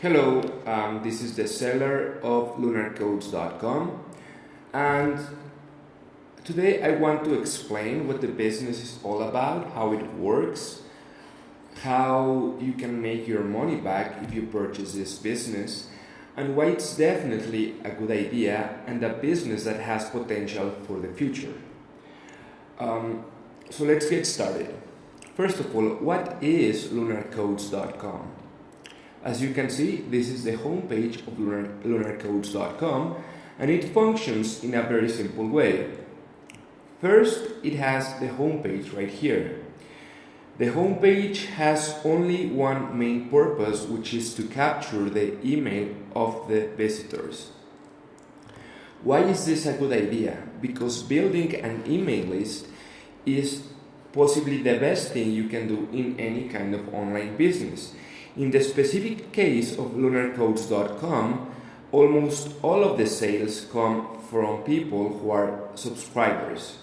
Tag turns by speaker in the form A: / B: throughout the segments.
A: Hello, this is the seller of lunarcodes.com, and today I want to explain what the business is all about, how it works, how you can make your money back if you purchase this business, and why it's definitely a good idea and a business that has potential for the future. So let's get started. First of all, what is lunarcodes.com? As you can see, this is the homepage of lunarcodes.com, and it functions in a very simple way. First, it has the homepage right here. The homepage has only one main purpose, which is to capture the email of the visitors. Why is this a good idea? Because building an email list is possibly the best thing you can do in any kind of online business. In the specific case of lunarcodes.com, almost all of the sales come from people who are subscribers.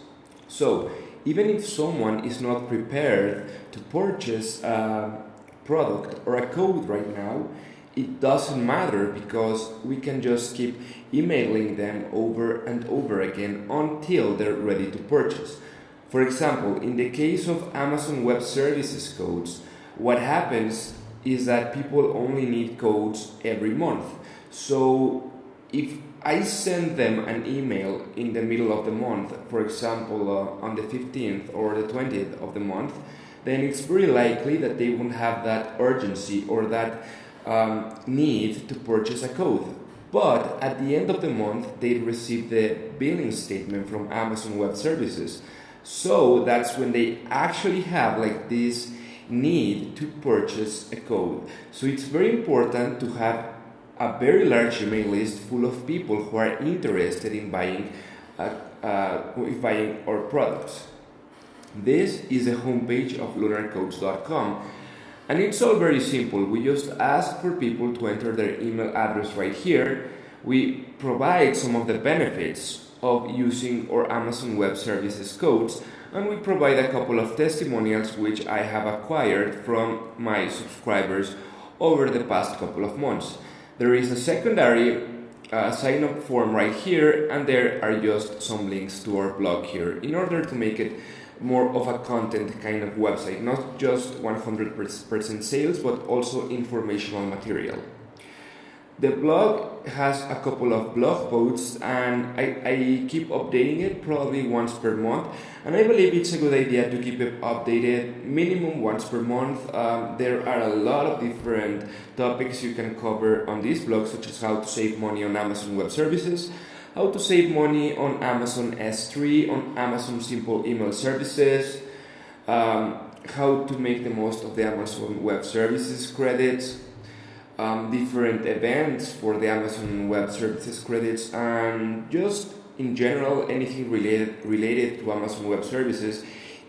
A: So, even if someone is not prepared to purchase a product or a code right now, it doesn't matter because we can just keep emailing them over and over again until they're ready to purchase. For example, in the case of Amazon Web Services codes, what happens is that people only need codes every month. So if I send them an email in the middle of the month, for example on the 15th or the 20th of the month, then it's very likely that they won't have that urgency or that need to purchase a code. But at the end of the month, they receive the billing statement from Amazon Web Services. So that's when they actually have like this need to purchase a code. So it's very important to have a very large email list full of people who are interested in buying our products. This is the homepage of lunarcodes.com, and it's all very simple. We just ask for people to enter their email address right here. We provide some of the benefits of using our Amazon Web Services codes, and we provide a couple of testimonials which I have acquired from my subscribers over the past couple of months. There is a secondary sign-up form right here, and there are just some links to our blog here in order to make it more of a content kind of website, not just 100% sales, but also informational material. The blog has a couple of blog posts, and I keep updating it probably once per month, and I believe it's a good idea to keep it updated minimum once per month. There are a lot of different topics you can cover on this blog, such as how to save money on Amazon Web Services, how to save money on Amazon S3, on Amazon Simple Email Services, how to make the most of the Amazon Web Services credits, different events for the Amazon Web Services credits, and just in general anything related to Amazon Web Services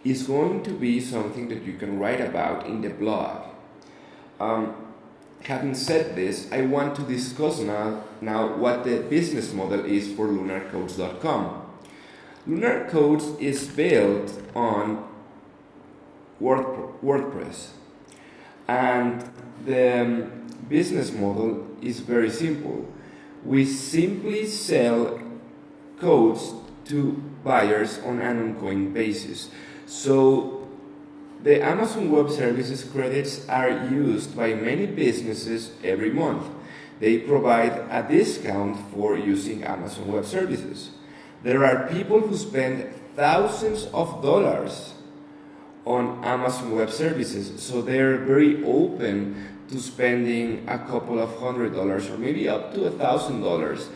A: is going to be something that you can write about in the blog. Having said this, I want to discuss now what the business model is for lunarcodes.com. LunarCodes is built on WordPress, and the business model is very simple. We simply sell codes to buyers on an ongoing basis. So the Amazon Web Services credits are used by many businesses every month. They provide a discount for using Amazon Web Services. There are people who spend thousands of dollars on Amazon Web Services, so they're very open to spending a couple of $100 or maybe up to $1,000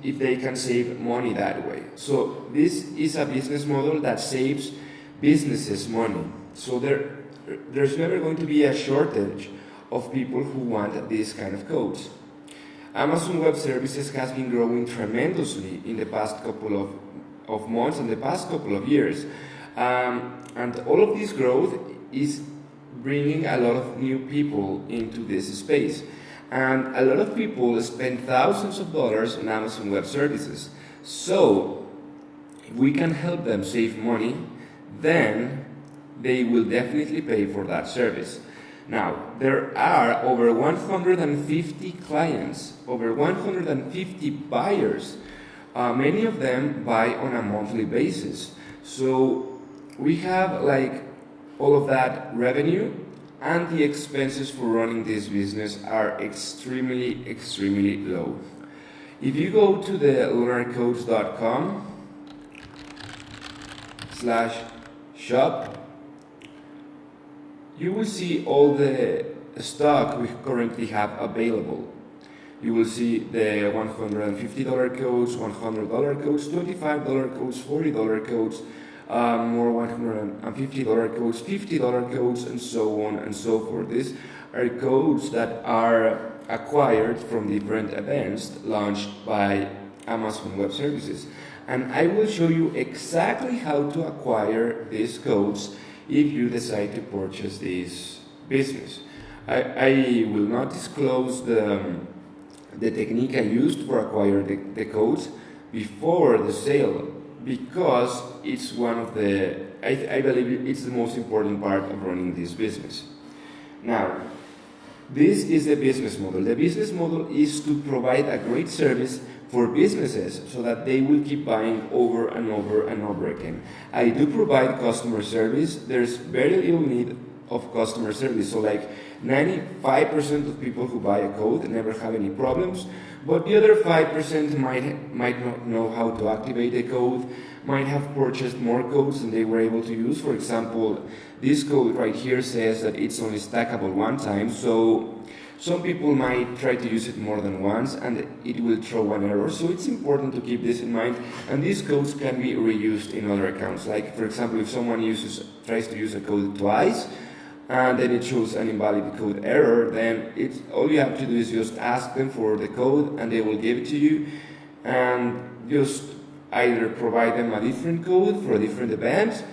A: if they can save money that way. So this is a business model that saves businesses money. So there's never going to be a shortage of people who want these kind of codes. Amazon Web Services has been growing tremendously in the past couple of months and the past couple of years. And all of this growth is bringing a lot of new people into this space. And a lot of people spend thousands of dollars on Amazon Web Services. So if we can help them save money, then they will definitely pay for that service. Now, there are over 150 clients, over 150 buyers. Many of them buy on a monthly basis. So we have like all of that revenue, and the expenses for running this business are extremely low. If you go to the lunarcoach.com/shop, you will see all the stock we currently have available. You will see the $150 codes, $100 codes, $25 codes, $40 codes, more $150 codes, $50 codes, and so on and so forth. These are codes that are acquired from different events launched by Amazon Web Services. And I will show you exactly how to acquire these codes if you decide to purchase this business. I will not disclose the technique I used for acquiring the codes before the sale, because it's one of the, I believe it's the most important part of running this business. Now, this is the business model. The business model is to provide a great service for businesses so that they will keep buying over and over and over again. I do provide customer service. There's very little need of customer service. So like 95% of people who buy a code never have any problems, but the other 5% might not know how to activate the code, might have purchased more codes than they were able to use. For example, this code right here says that it's only stackable one time, so some people might try to use it more than once and it will throw one error. So it's important to keep this in mind, and these codes can be reused in other accounts. Like for example, if someone tries to use a code twice, and then it shows an invalid code error, then all you have to do is just ask them for the code and they will give it to you, and just either provide them a different code for a different event,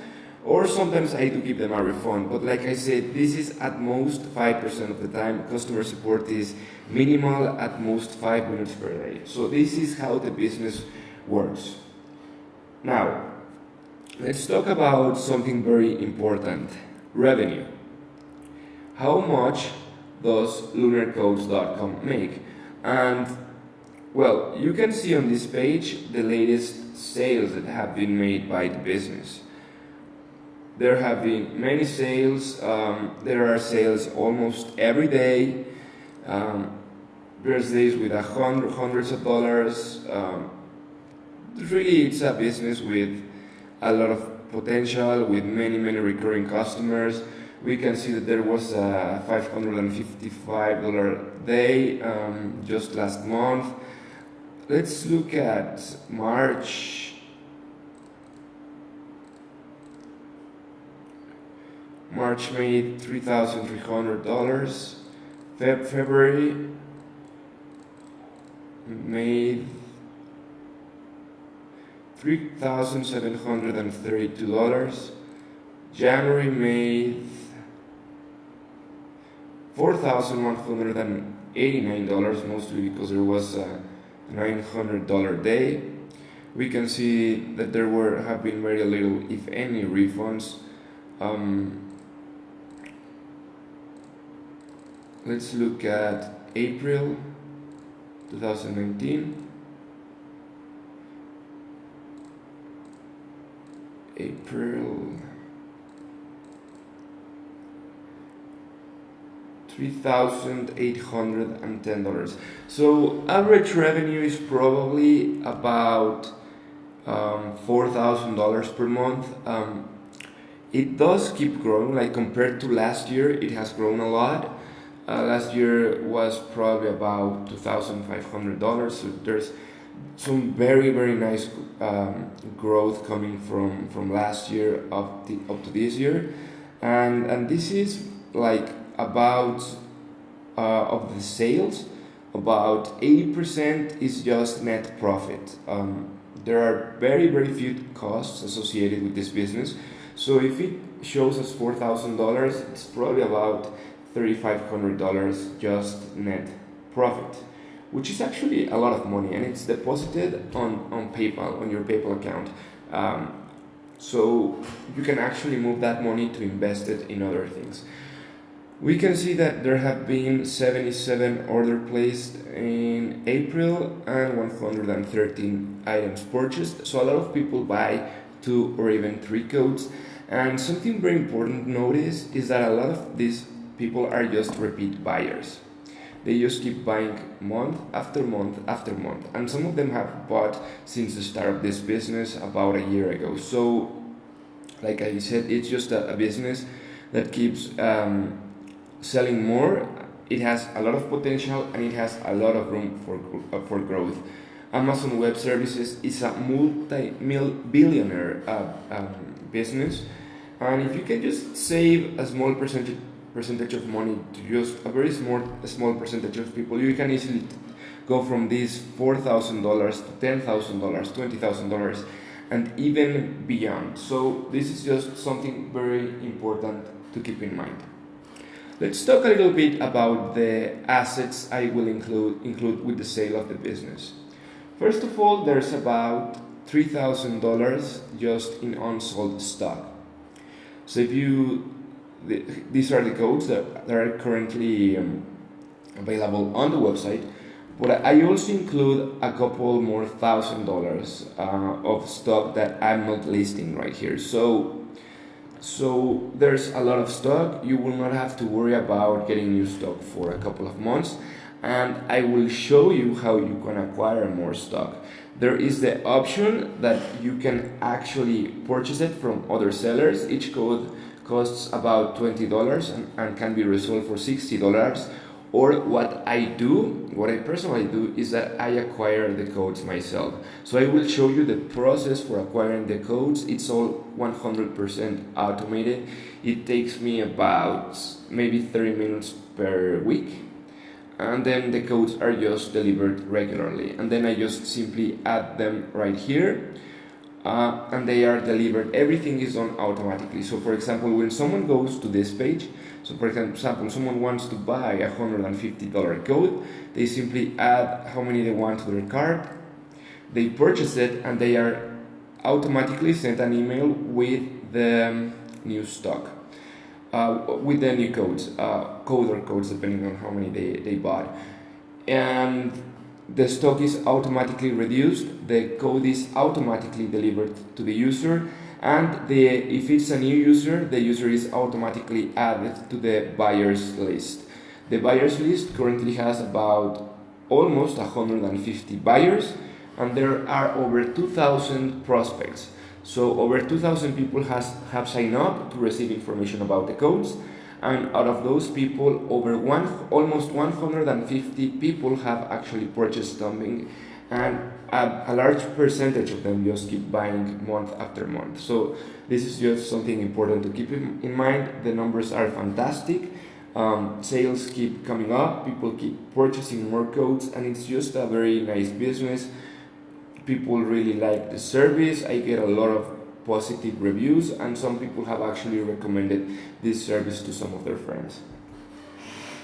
A: or sometimes I do give them a refund. But like I said, this is at most 5% of the time. Customer support is minimal, at most 5 minutes per day. So this is how the business works. Now, let's talk about something very important: revenue. How much does lunarcoach.com make? And well, you can see on this page the latest sales that have been made by the business. There have been many sales. There are sales almost every day. There's days with hundreds of dollars. Really, it's a business with a lot of potential, with many recurring customers. We can see that there was a $555 day just last month. Let's look at March. March made $3,300. February made $3,732. January made $4,189, mostly because there was a $900 day. We can see that there have been very little, if any, refunds. Let's look at April 2019. April, $3,810. So average revenue is probably about $4,000 per month. It does keep growing. Like compared to last year, it has grown a lot. Last year was probably about $2,500. So there's some very nice growth coming from last year up to this year, and this is like about of the sales, about 80% is just net profit. There are very few costs associated with this business. So if it shows us $4,000, it's probably about $3,500 just net profit, which is actually a lot of money, and it's deposited on PayPal, on your PayPal account. So you can actually move that money to invest it in other things. We can see that there have been 77 orders placed in April and 113 items purchased. So a lot of people buy 2 or even 3 coats. And something very important to notice is that a lot of these people are just repeat buyers. They just keep buying month after month after month. And some of them have bought since the start of this business about a year ago. So, like I said, it's just a business that keeps selling more. It has a lot of potential and it has a lot of room for growth. Amazon Web Services is a multi-billionaire business, and if you can just save a small percentage of money to just a very small percentage of people, you can easily go from these $4,000 to $10,000, $20,000, and even beyond. So this is just something very important to keep in mind. Let's talk a little bit about the assets I will include with the sale of the business. First of all, there's about $3,000 just in unsold stock. So these are the codes that are currently available on the website, but I also include a couple more $1,000 of stock that I'm not listing right here. So there's a lot of stock. You will not have to worry about getting new stock for a couple of months, and I will show you how you can acquire more stock. There is the option that you can actually purchase it from other sellers. Each code costs about $20 and can be resold for $60. Or what I personally do is that I acquire the codes myself. So I will show you the process for acquiring the codes. It's all 100% automated. It takes me about maybe 30 minutes per week. And then the codes are just delivered regularly. And then I just simply add them right here. And they are delivered. Everything is done automatically. So for example, when someone goes to this page, so for example, someone wants to buy a $150 code, they simply add how many they want to their cart, they purchase it, and they are automatically sent an email with the new stock, with the new codes, code or codes depending on how many they bought. And the stock is automatically reduced, the code is automatically delivered to the user, and if it's a new user, the user is automatically added to the buyers list. The buyers list currently has about almost 150 buyers, and there are over 2,000 prospects. So over 2,000 people have signed up to receive information about the codes, and out of those people, almost 150 people have actually purchased something, and a large percentage of them just keep buying month after month. So this is just something important to keep in mind. The numbers are fantastic. Sales keep coming up, people keep purchasing more codes, and it's just a very nice business. People really like the service. I get a lot of positive reviews, and some people have actually recommended this service to some of their friends.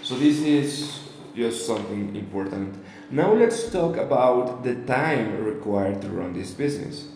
A: So this is just something important. Now let's talk about the time required to run this business.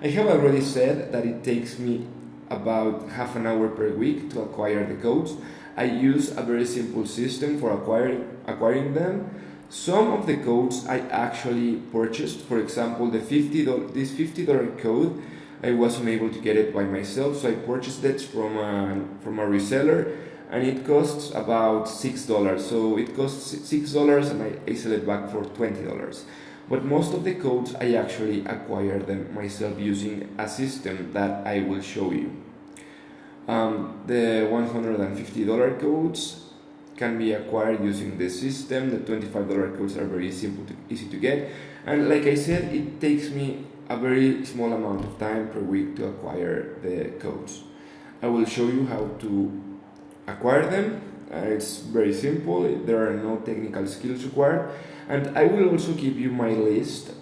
A: I have already said that it takes me about half an hour per week to acquire the codes. I use a very simple system for acquiring them. Some of the codes I actually purchased. For example, this $50 code, I wasn't able to get it by myself, so I purchased it from a reseller, and it costs about $6. So it costs $6 and I sell it back for $20. But most of the codes I actually acquired them myself using a system that I will show you. The $150 codes can be acquired using the system. The $25 codes are very easy to get. And like I said, it takes me a very small amount of time per week to acquire the codes. I will show you how to acquire them. It's very simple. There are no technical skills required. And I will also give you my list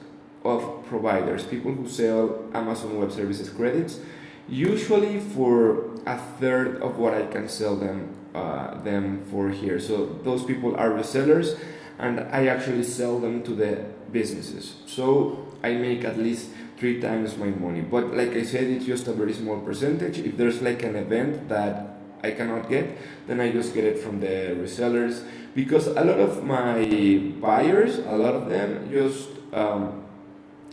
A: of providers, people who sell Amazon Web Services credits, usually for a third of what I can sell them for here. So those people are resellers, and I actually sell them to the businesses. So I make at least 3 times my money. But like I said, it's just a very small percentage. If there's like an event that I cannot get, then I just get it from the resellers, because a lot of my buyers, a lot of them just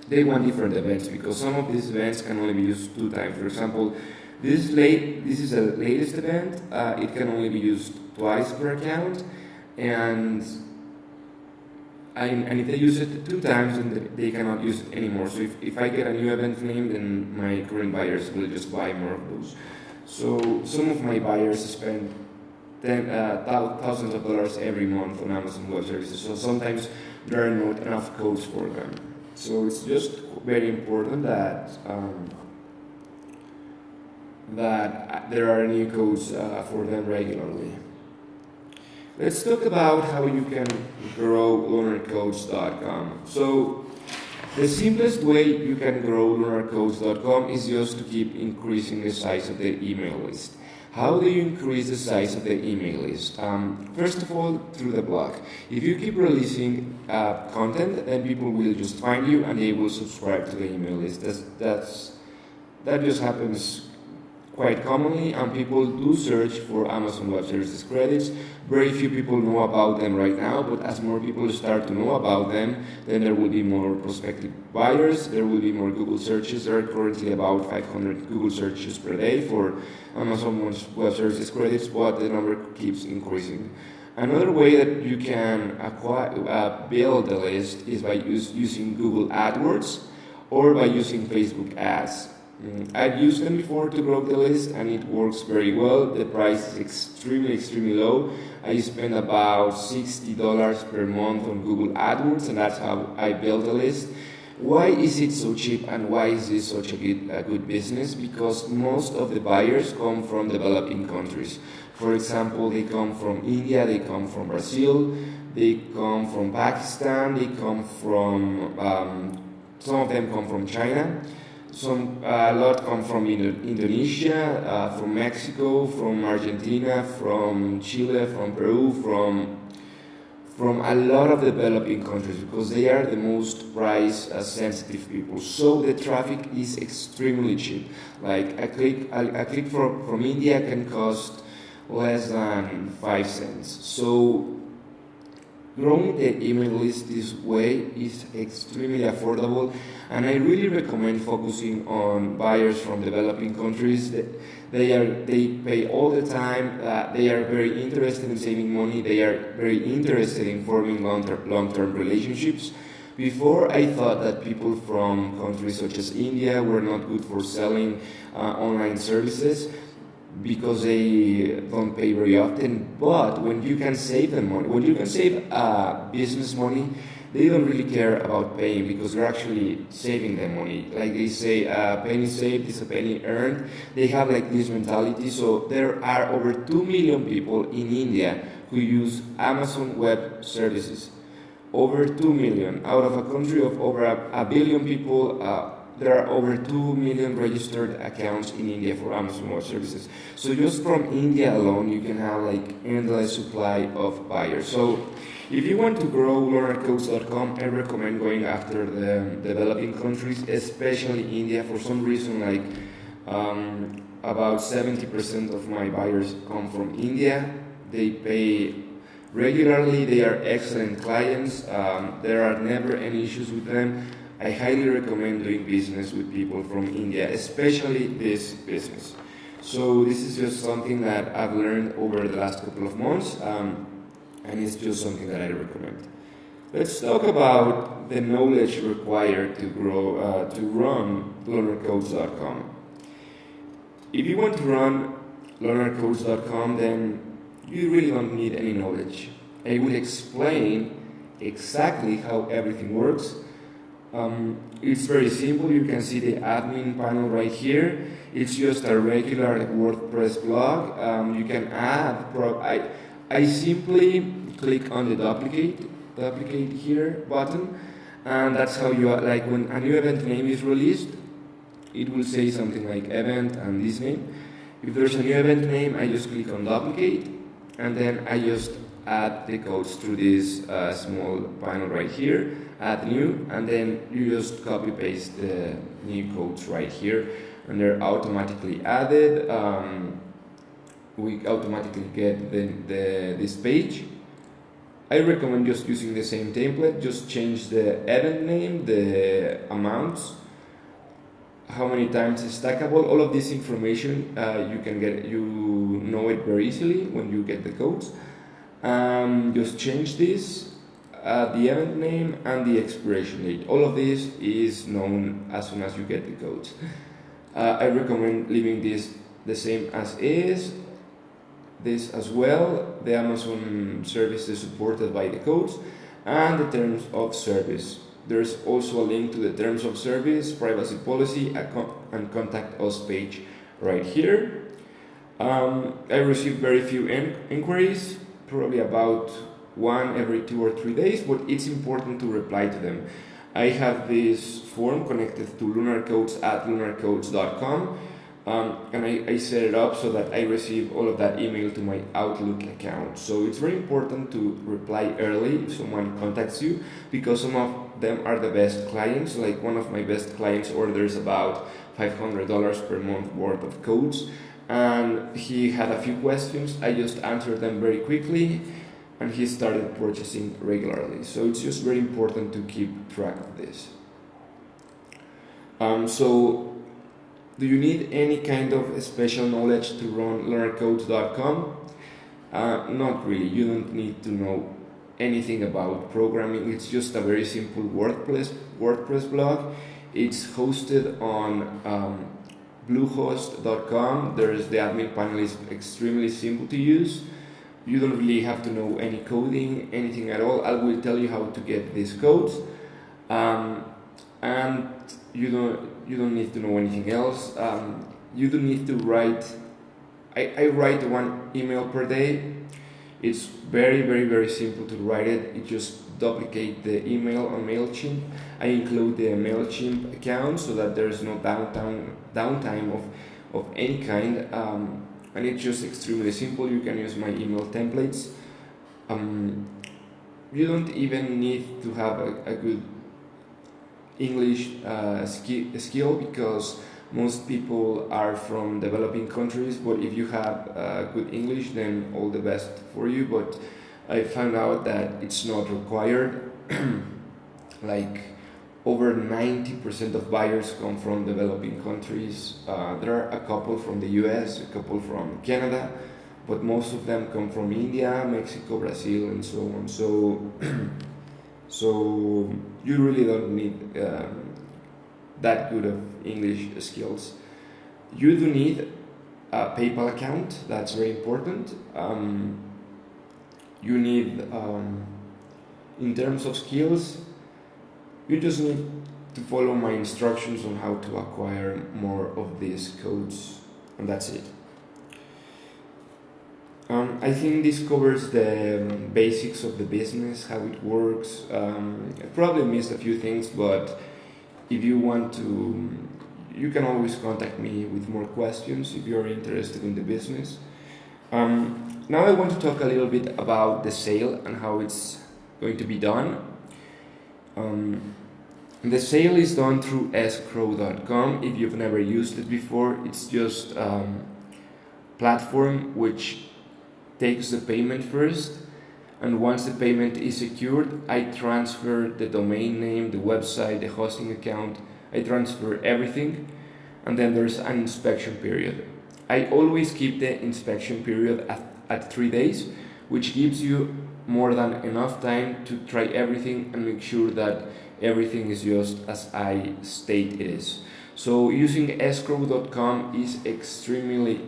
A: they want different events, because some of these events can only be used 2 times. For example, this is the latest event. It can only be used twice per account, and if they use it 2 times, then they cannot use it anymore. So if I get a new event name, then my current buyers will just buy more of those. So some of my buyers spend thousands of dollars every month on Amazon Web Services. So sometimes there are not enough codes for them. So it's just very important that there are new codes for them regularly. Let's talk about how you can grow LunarCodes.com. So the simplest way you can grow LunarCodes.com is just to keep increasing the size of the email list. How do you increase the size of the email list? First of all, through the blog. If you keep releasing content, then people will just find you and they will subscribe to the email list. That just happens quite commonly, and people do search for Amazon Web Services credits. Very few people know about them right now, but as more people start to know about them, then there will be more prospective buyers, there will be more Google searches. There are currently about 500 Google searches per day for Amazon Web Services credits, but the number keeps increasing. Another way that you can build a list is by using Google AdWords or by using Facebook ads. I've used them before to grow the list, and it works very well. The price is extremely low. I spend about $60 per month on Google AdWords, and that's how I build a list. Why is it so cheap, and why is this such a good business? Because most of the buyers come from developing countries. For example, they come from India, they come from Brazil, they come from Pakistan, they come from some of them come from China. A lot come from Indonesia, from Mexico, from Argentina, from Chile, from Peru, from a lot of developing countries, because they are the most price sensitive people. So the traffic is extremely cheap. Like a click from India can cost less than 5 cents. So growing the email list this way is extremely affordable, and I really recommend focusing on buyers from developing countries. They pay all the time. They are very interested in saving money. They are very interested in forming long-term relationships. Before, I thought that people from countries such as India were not good for selling online services, because they don't pay very often. But when you can save them money, when you can save business money, they don't really care about paying, because you're actually saving them money. Like they say, penny saved is a penny earned. They have like this mentality. So there are over 2 million people in India who use Amazon Web Services. Over 2 million. Out of a country of over a billion people, there are over 2 million registered accounts in India for Amazon Web Services. So just from India alone, you can have like endless supply of buyers. So if you want to grow LunarCodes.com, I recommend going after the developing countries, especially India. For some reason, like about 70% of my buyers come from India. They pay regularly. They are excellent clients. There are never any issues with them. I highly recommend doing business with people from India, especially this business. So this is just something that I've learned over the last couple of months, and it's just something that I recommend. Let's talk about the knowledge required to grow, to run LunarCodes.com. If you want to run LunarCodes.com, then you really don't need any knowledge. I will explain exactly how everything works. It's very simple. You can see the admin panel right here. It's just a regular WordPress blog. You can add. I simply click on the duplicate here button, and that's how you like when a new event name is released. It will say something like event and this name. If there's a new event name, I just click on duplicate, and then I just add the codes through this small panel right here. Add new, and then you just copy paste the new codes right here, and they're automatically added. we automatically get this page. I recommend just using the same template, just change the event name, the amounts, how many times it's stackable, all of this information you know it very easily when you get the codes. Just change this, the event name and the expiration date. All of this is known as soon as you get the codes. I recommend leaving this the same as is. This as well, the Amazon service is supported by the codes and the terms of service. There's also a link to the terms of service, privacy policy, and contact us page right here. I received very few inquiries, probably about one every 2 or 3 days, but it's important to reply to them. I have this form connected to lunarcodes@lunarcodes.com. And I set it up so that I receive all of that email to my Outlook account. So it's very important to reply early if someone contacts you, because some of them are the best clients. Like one of my best clients orders about $500 per month worth of codes, and he had a few questions. I just answered them very quickly, and he started purchasing regularly. So it's just very important to keep track of this. Do you need any kind of special knowledge to run lunarcodes.com? Not really. You don't need to know anything about programming. It's just a very simple WordPress blog. It's hosted on bluehost.com. The admin panel is extremely simple to use. You don't really have to know any coding, anything at all. I will tell you how to get these codes. And you don't need to know anything else. You don't need to write. I write one email per day. It's very, very, very simple to write it. You just duplicate the email on MailChimp. I include the MailChimp account so that there's no downtime of any kind. And it's just extremely simple. You can use my email templates. You don't even need to have a good English skill, because most people are from developing countries, but if you have good English, then all the best for you. But I found out that it's not required. Like over 90% of buyers come from developing countries. There are a couple from the US, a couple from Canada, but most of them come from India, Mexico, Brazil, and so on. So you really don't need that good of English skills. You do need a PayPal account. That's very important. You need, in terms of skills, you just need to follow my instructions on how to acquire more of these codes, and that's it. I think this covers the basics of the business, how it works. I probably missed a few things, but if you want to, you can always contact me with more questions if you're interested in the business. Now I want to talk a little bit about the sale and how it's going to be done. The sale is done through escrow.com. If you've never used it before, it's just a platform which takes the payment first, and once the payment is secured, I transfer the domain name, the website, the hosting account. I transfer everything, and then there's an inspection period. I always keep the inspection period at 3 days, which gives you more than enough time to try everything and make sure that everything is just as I state it is. So using escrow.com is extremely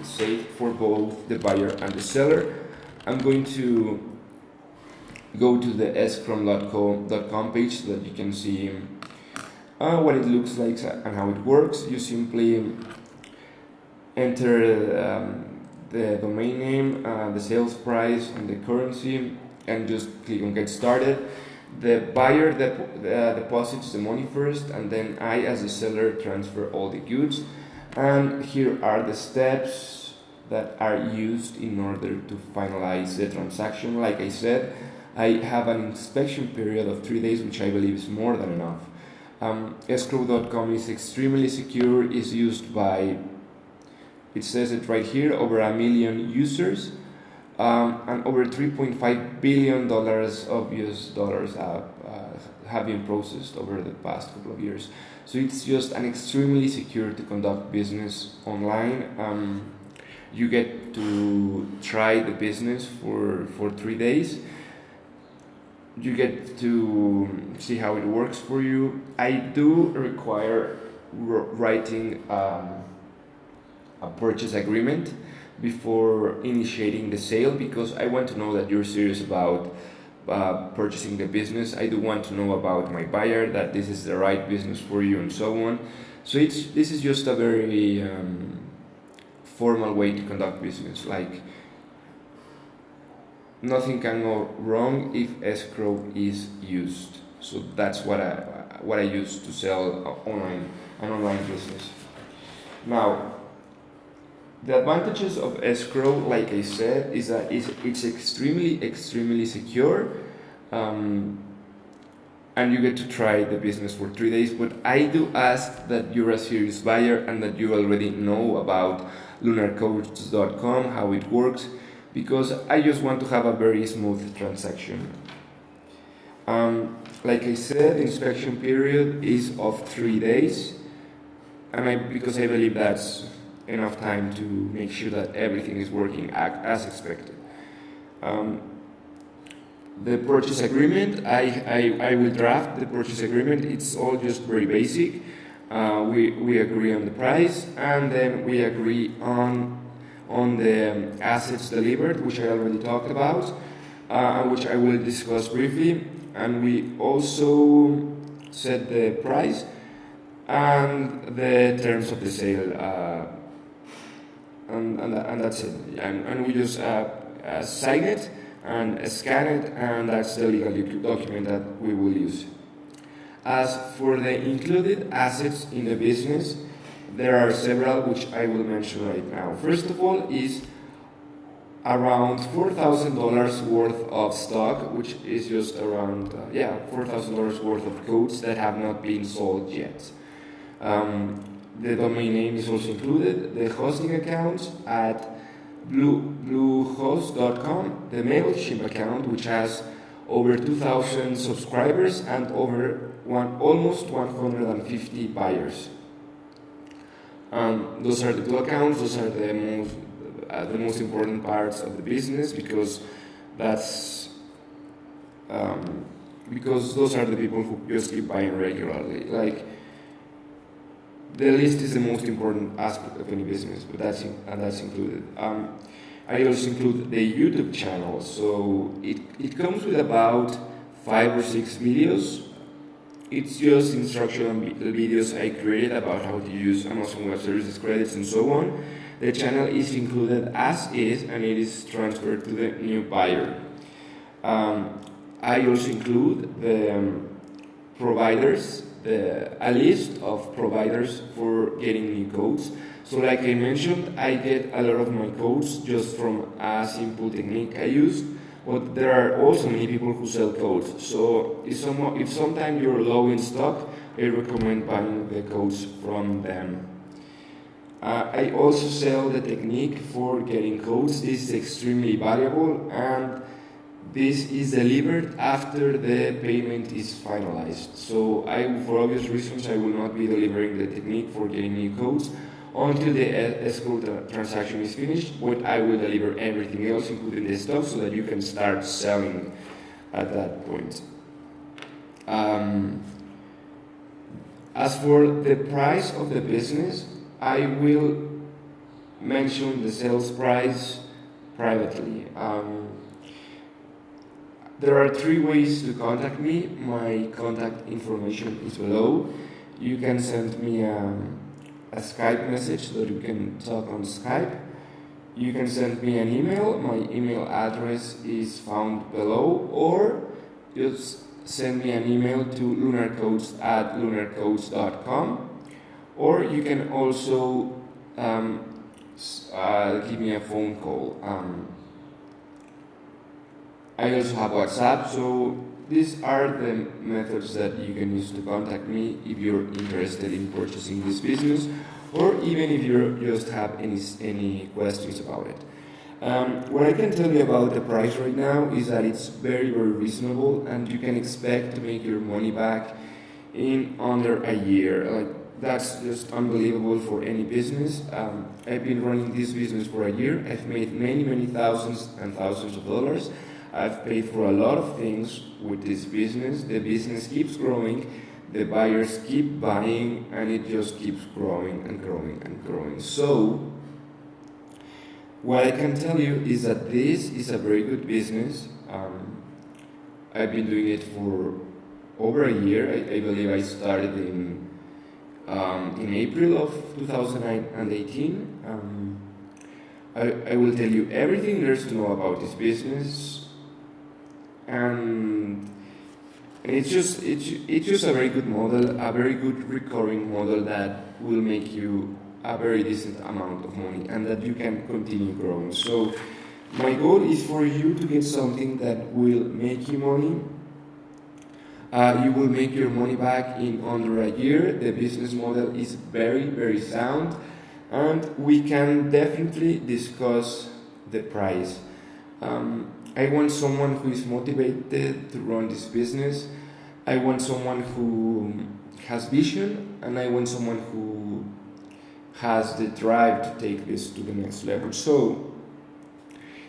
A: safe for both the buyer and the seller. I'm going to go to the escrow.com page so that you can see what it looks like and how it works. You simply enter the domain name, the sales price, and the currency, and just click on get started. The buyer deposits the money first, and then I, as a seller, transfer all the goods. And here are the steps that are used in order to finalize the transaction. Like I said, I have an inspection period of 3 days, which I believe is more than enough. Escrow.com is extremely secure, is used by It says it right here, over 1 million users, and over $3.5 billion of US dollars have been processed over the past couple of years. So it's just an extremely secure to conduct business online. You get to try the business for 3 days. You get to see how it works for you. I do require writing a purchase agreement before initiating the sale, because I want to know that you're serious about purchasing the business. I do want to know about my buyer, that this is the right business for you, and so on. So this is just a very formal way to conduct business. Like, nothing can go wrong if escrow is used. So that's what I use to sell an online business. Now, the advantages of escrow, like I said, is that it's extremely secure, and you get to try the business for 3 days. But I do ask that you're a serious buyer and that you already know about lunarcodes.com, how it works, because I just want to have a very smooth transaction. Like I said, the inspection period is of 3 days, and because I believe that's enough time to make sure that everything is working as expected. The purchase agreement, I will draft the purchase agreement. It's all just very basic. We agree on the price, and then we agree on the assets delivered, which I already talked about, which I will discuss briefly. And we also set the price and the terms of the sale, and that's it. And we just sign it and scan it, and that's the legal document that we will use. As for the included assets in the business, there are several which I will mention right now. First of all is around $4,000 worth of stock, which is just around $4,000 worth of codes that have not been sold yet. The domain name is also included, the hosting accounts at bluehost.com, the MailChimp account, which has over 2,000 subscribers and almost 150 buyers. Those are the two accounts. Those are the most important parts of the business, because those are the people who just keep buying regularly. Like, the list is the most important aspect of any business, but that's included. I also include the YouTube channel, so it comes with about 5 or 6 videos. It's just instructional videos I created about how to use Amazon Web Services credits and so on. The channel is included as is, and it is transferred to the new buyer. I also include the providers, a list of providers for getting new codes. So like I mentioned, I get a lot of my codes just from a simple technique I used, but there are also many people who sell codes. So if sometime you're low in stock, I recommend buying the codes from them. I also sell the technique for getting codes. This is extremely valuable, and this is delivered after the payment is finalized. So for obvious reasons, I will not be delivering the technique for getting new codes until the escrow transaction is finished, but I will deliver everything else, including the stock, so that you can start selling at that point. As for the price of the business, I will mention the sales price privately. There are 3 ways to contact me. My contact information is below. You can send me a Skype message so that we can talk on Skype. You can send me an email. My email address is found below, or just send me an email to lunarcodes@lunarcodes.com, or you can also give me a phone call. I also have WhatsApp, so these are the methods that you can use to contact me if you're interested in purchasing this business, or even if you just have any questions about it. What I can tell you about the price right now is that it's very, very reasonable, and you can expect to make your money back in under a year. Like, that's just unbelievable for any business. I've been running this business for a year. I've made many, many thousands and thousands of dollars. I've paid for a lot of things with this business. The business keeps growing, the buyers keep buying, and it just keeps growing and growing and growing. So, what I can tell you is that this is a very good business. I've been doing it for over a year. I believe I started in April of 2018. I will tell you everything there is to know about this business, and it's just a very good model, a very good recurring model that will make you a very decent amount of money and that you can continue growing. So my goal is for you to get something that will make you money. You will make your money back in under a year. The business model is very, very sound, and we can definitely discuss the price. I want someone who is motivated to run this business. I want someone who has vision, and I want someone who has the drive to take this to the next level. So,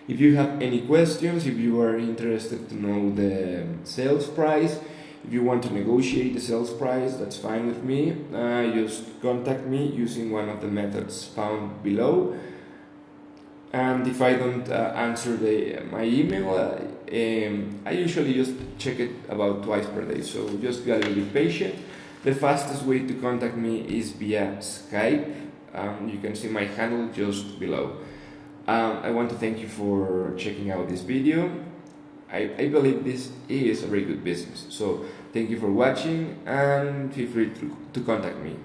A: if you have any questions, if you are interested to know the sales price, if you want to negotiate the sales price, that's fine with me. Just contact me using one of the methods found below. And if I don't answer my email, I usually just check it about twice per day. So just gotta be patient. The fastest way to contact me is via Skype. You can see my handle just below. I want to thank you for checking out this video. I believe this is a very good business. So thank you for watching, and feel free to contact me.